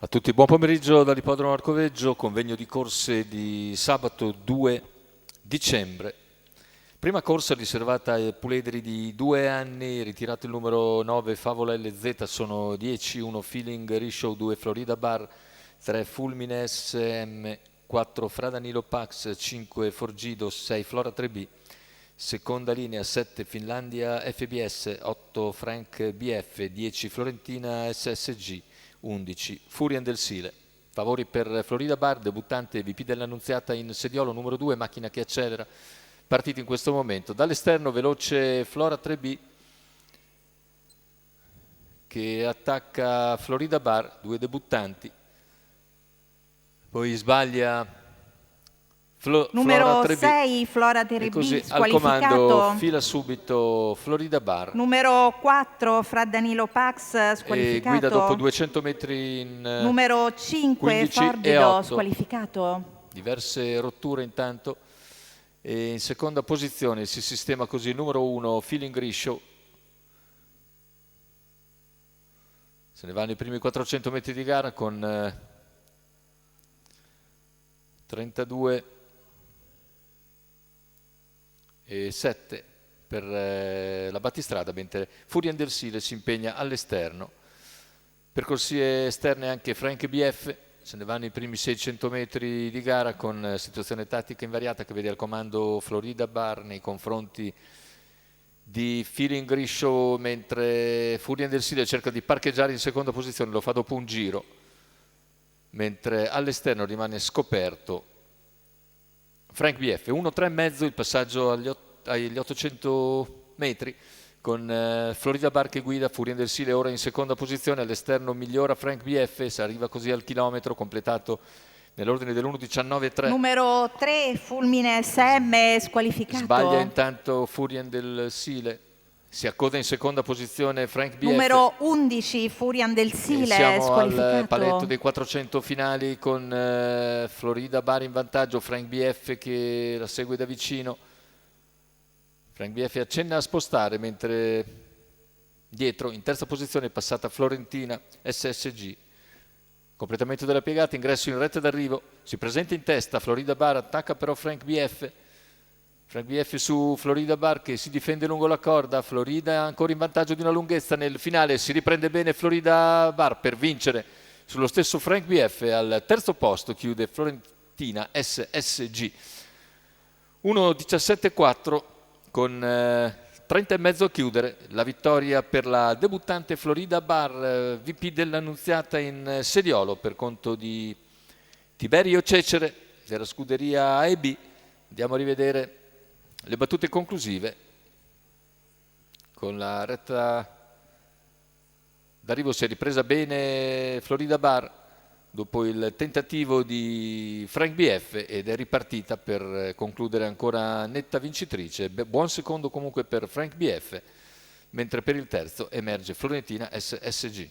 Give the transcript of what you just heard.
A tutti, buon pomeriggio dall'Ippodromo Arcoveggio, convegno di corse di sabato 2 dicembre. Prima corsa riservata ai puledri di 2 anni, ritirato il numero 9 Favola LZ, sono 10, 1 Feeling Rishow, 2 Florida Bar, 3 Fulmine SM, 4 Fra Danilo Pax, 5 Forgido, 6 Flora 3B, seconda linea 7 Finlandia FBS, 8 Frank BF, 10 Florentina SSG, 11 Furian del Sile. Favori per Florida Bar, debuttante VP dell'Annunziata in sediolo, numero 2, macchina che accelera, partita in questo momento. Dall'esterno veloce Flora 3B che attacca Florida Bar, due debuttanti. Poi sbaglia numero Flora 3B. 6 Flora 3B, e così al squalificato. comando fila subito Florida Bar. Numero 4 Fra Danilo Pax, squalificato. E guida dopo 200 metri in numero 5 15 e Forgido, 8. squalificato. Diverse rotture intanto. E in seconda posizione si sistema così numero 1 Feeling Rishow. Se ne vanno i primi 400 metri di gara con 32 e 7 per la battistrada, mentre Furian del Sile si impegna all'esterno. Percorsie esterne anche Frank BF, se ne vanno i primi 600 metri di gara con situazione tattica invariata che vede al comando Florida Bar nei confronti di Feeling Rishow, mentre Furian del Sile cerca di parcheggiare in seconda posizione, lo fa dopo un giro, mentre all'esterno rimane scoperto Frank BF. 1-3,5 il passaggio agli 800 metri con Florida Bar che guida, Furian del Sile ora in seconda posizione, all'esterno migliora Frank BF, si arriva così al chilometro completato nell'ordine dell'1:19,3. numero 3 Fulmine SM, squalificato. Sbaglia intanto Furian del Sile, si accoda in seconda posizione Frank BF. Numero 11 Furian del Sile, siamo squalificato. al paletto dei 400 finali con Florida Bar in vantaggio, Frank BF che la segue da vicino. Frank BF accenna a spostare, mentre dietro in terza posizione è passata Florentina SSG. Completamento della piegata, ingresso in retta d'arrivo, si presenta in testa Florida Bar, attacca però Frank BF. Frank BF su Florida Bar che si difende lungo la corda, Florida ancora in vantaggio di una lunghezza, nel finale si riprende bene Florida Bar per vincere sullo stesso Frank BF. Al terzo posto chiude Florentina SSG. 1:17,4 con 30,5 a chiudere, la vittoria per la debuttante Florida Bar, VP dell'Annunziata in sediolo per conto di Tiberio Cecere della scuderia AEB. Andiamo a rivedere le battute conclusive con la retta d'arrivo. Si è ripresa bene Florida Bar dopo il tentativo di Frank BF ed è ripartita per concludere ancora netta vincitrice. Buon secondo comunque per Frank BF, mentre per il terzo emerge Florentina SSG.